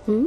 हम्म।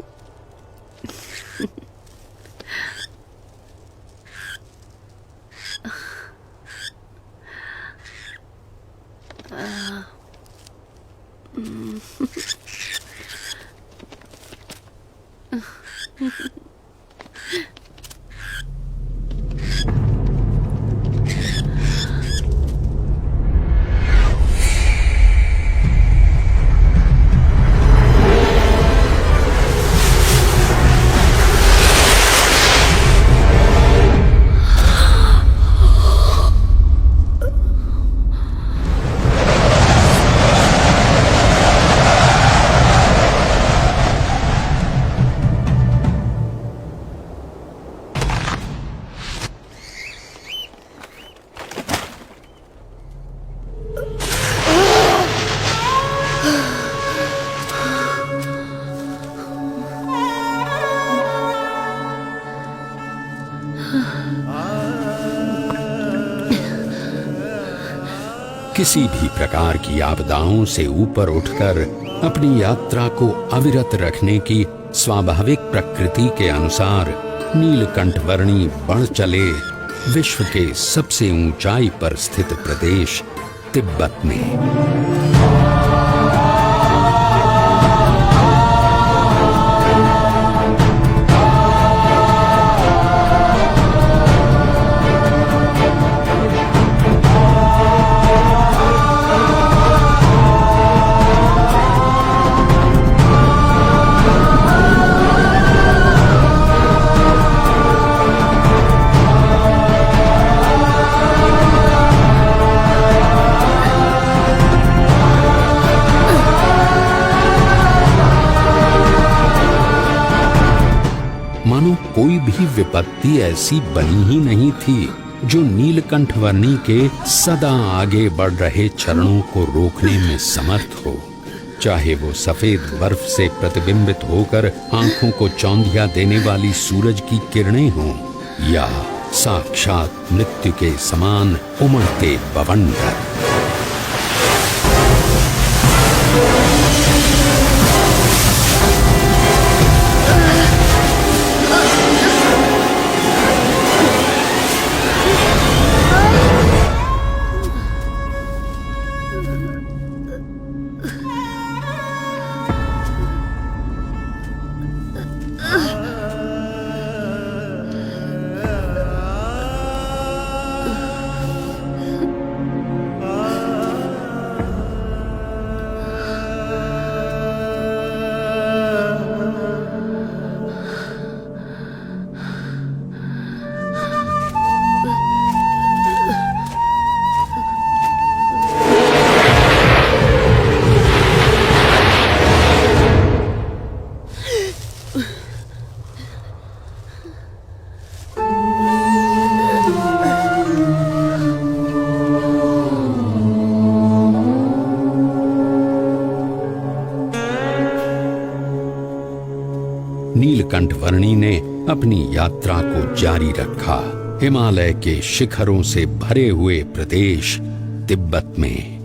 किसी भी प्रकार की आपदाओं से ऊपर उठकर अपनी यात्रा को अविरत रखने की स्वाभाविक प्रकृति के अनुसार नीलकंठवर्णी बढ़ चले विश्व के सबसे ऊंचाई पर स्थित प्रदेश तिब्बत में। मानो कोई भी विपत्ति ऐसी बनी ही नहीं थी जो नीलकंठवर्णी के सदा आगे बढ़ रहे चरणों को रोकने में समर्थ हो, चाहे वो सफेद बर्फ से प्रतिबिंबित होकर आंखों को चौंधिया देने वाली सूरज की किरणें हों या साक्षात मृत्यु के समान उमड़ते बवंडर। नीलकंठवर्णी ने अपनी यात्रा को जारी रखा हिमालय के शिखरों से भरे हुए प्रदेश तिब्बत में।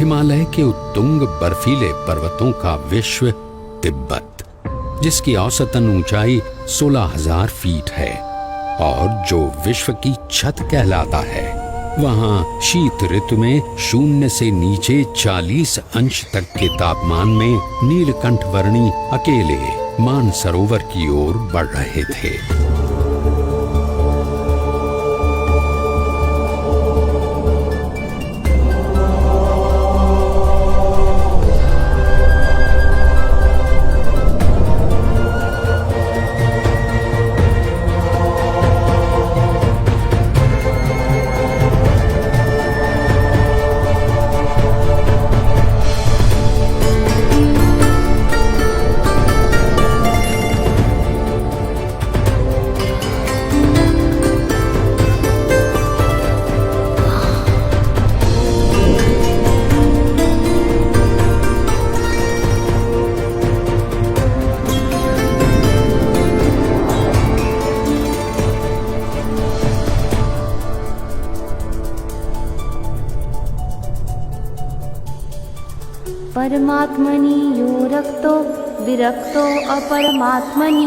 हिमालय के उत्तुंग बर्फीले पर्वतों का विश्व तिब्बत, जिसकी औसतन ऊंचाई 16,000 फीट है और जो विश्व की छत कहलाता है, वहां शीत ऋतु में 0 से नीचे 40 अंश तक के तापमान में नीलकंठवर्णी अकेले मानसरोवर की ओर बढ़ रहे थे। परमात्मनि यो रक्तो विरक्तो अपरमात्मनि।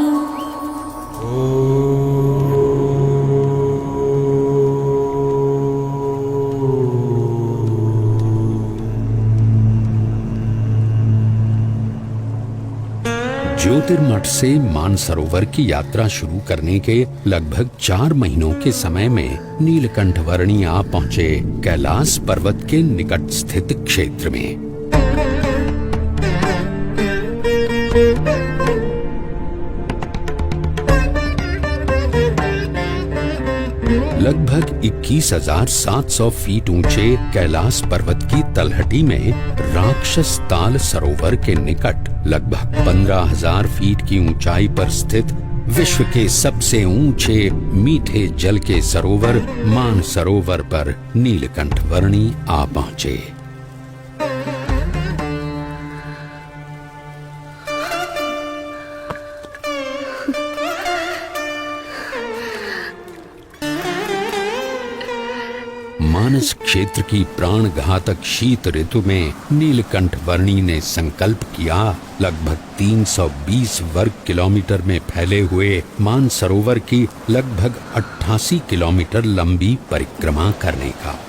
ज्योतिर्मठ से मानसरोवर की यात्रा शुरू करने के लगभग 4 महीनों के समय में नीलकंठ वर्णी आ पहुंचे कैलाश पर्वत के निकट स्थित क्षेत्र में। लगभग 21,700 फीट ऊंचे कैलाश पर्वत की तलहटी में राक्षस ताल सरोवर के निकट लगभग 15,000 फीट की ऊंचाई पर स्थित विश्व के सबसे ऊंचे मीठे जल के सरोवर मानसरोवर पर नीलकंठ वर्णी आ पहुंचे। मानस क्षेत्र की प्राण घातक शीत ऋतु में नीलकंठ वर्णी ने संकल्प किया लगभग 320 वर्ग किलोमीटर में फैले हुए मानसरोवर की लगभग 88 किलोमीटर लंबी परिक्रमा करने का।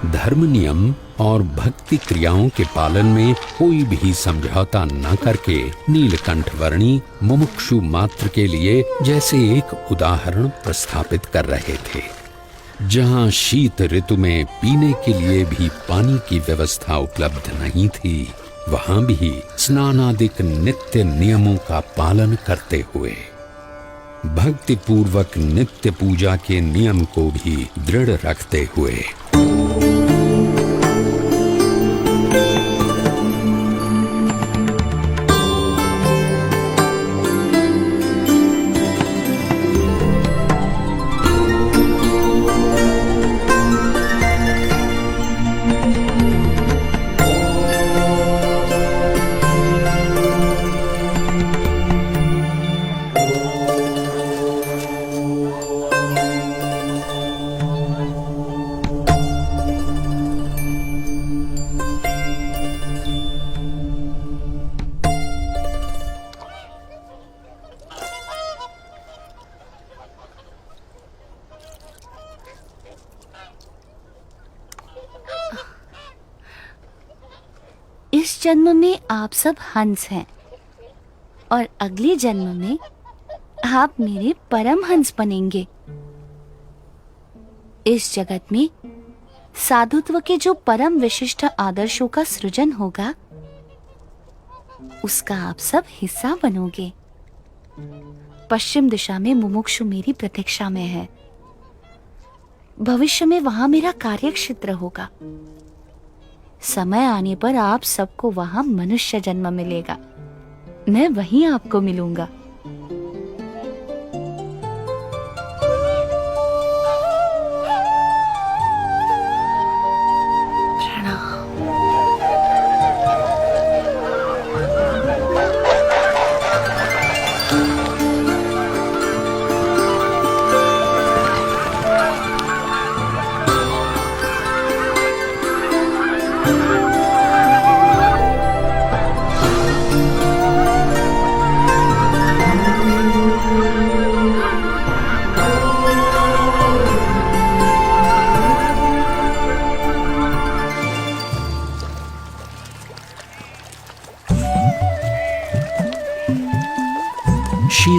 धर्म नियम और भक्ति क्रियाओं के पालन में कोई भी समझौता न करके नीलकंठ वर्णी मुमुक्षु मात्र के लिए जैसे एक उदाहरण प्रस्थापित कर रहे थे। जहां शीत ऋतु में पीने के लिए भी पानी की व्यवस्था उपलब्ध नहीं थी, वहां भी स्नानादिक नित्य नियमों का पालन करते हुए भक्ति पूर्वक नित्य पूजा के नियम को भी दृढ़ रखते हुए इस जन्म में आप सब हंस हैं और अगले जन्म में आप मेरे परम हंस बनेंगे। इस जगत में साधुत्व के जो परम विशिष्ट आदर्शों का सृजन होगा, उसका आप सब हिस्सा बनोगे। पश्चिम दिशा में मुमुक्षु मेरी प्रतीक्षा में है। भविष्य में वहां मेरा कार्य क्षेत्र होगा। समय आने पर आप सबको वहां मनुष्य जन्म मिलेगा। मैं वहीं आपको मिलूंगा।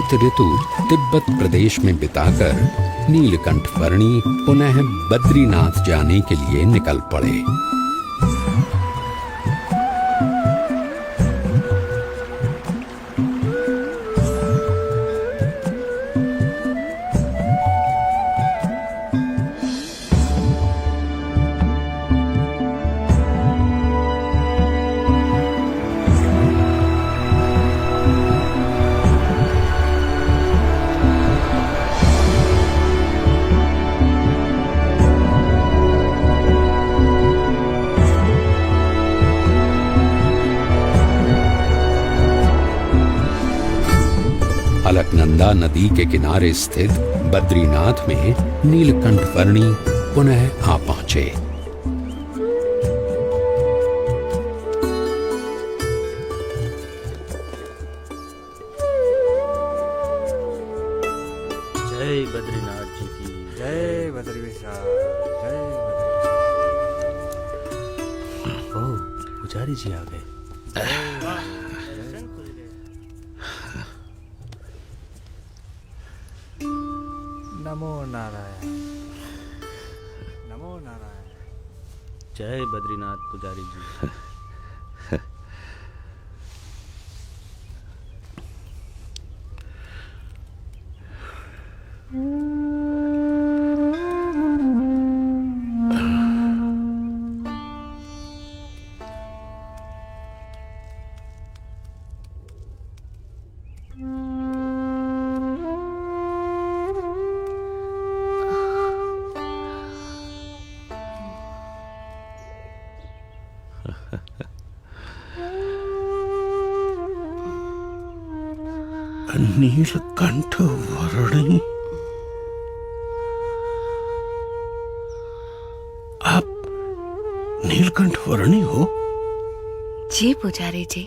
शीत ऋतु तिब्बत प्रदेश में बिताकर नीलकंठ वर्णी पुनः बद्रीनाथ जाने के लिए निकल पड़े। अलकनंदा नदी के किनारे स्थित बद्रीनाथ में नीलकंठ वर्णी पुनः आ पहुंचे। जय बद्रीनाथ जी की जय बद्री विशाल, जय बद्री। ओ पुजारी जी आ गए। नमो नारायण, नमो नारायण। जय बद्रीनाथ पुजारी जी। नीलकंठ वर्णी, आप नीलकंठ वर्णी हो? जी पुजारी जी।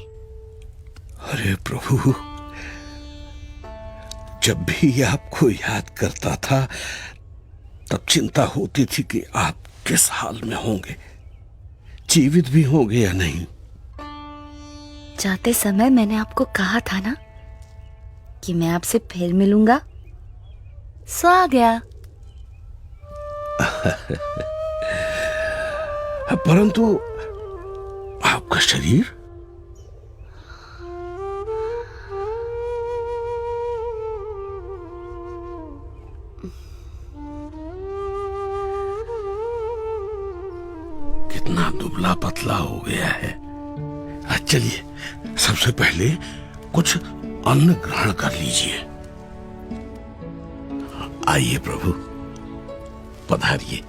अरे प्रभु, जब भी आपको याद करता था तब चिंता होती थी कि आप किस हाल में होंगे, जीवित भी होंगे या नहीं। जाते समय मैंने आपको कहा था ना कि मैं आपसे फिर मिलूंगा, सो आ गया। परंतु आपका शरीर? कितना दुबला पतला हो गया है। चलिए, सबसे पहले कुछ अन्न ग्रहण कर लीजिए। आइए प्रभु, पधारिए।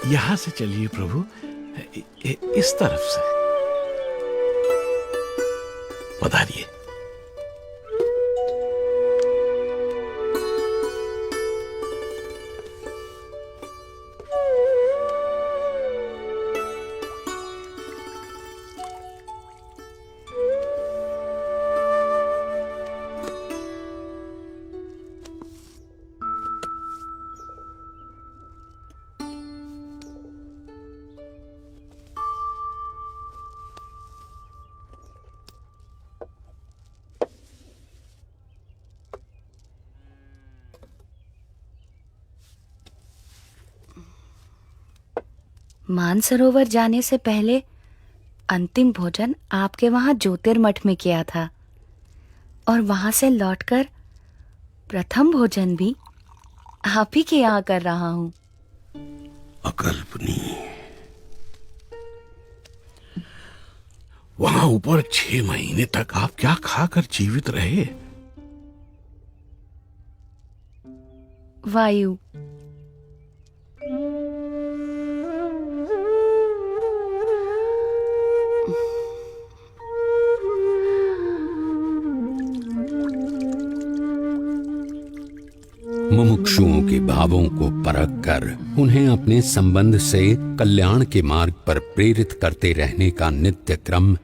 यहां से चलिए प्रभु, इस तरफ से पधारिए। मानसरोवर जाने से पहले अंतिम भोजन आपके वहां ज्योतिर्मठ में किया था, और वहां से लौटकर प्रथम भोजन भी आप ही के यहाँ कर रहा हूं। अकल्पनीय। वहां ऊपर 6 महीने तक आप क्या खाकर जीवित रहे? वायु। मुमुक्षुओं के भावों को परख कर उन्हें अपने संबंध से कल्याण के मार्ग पर प्रेरित करते रहने का नित्य क्रम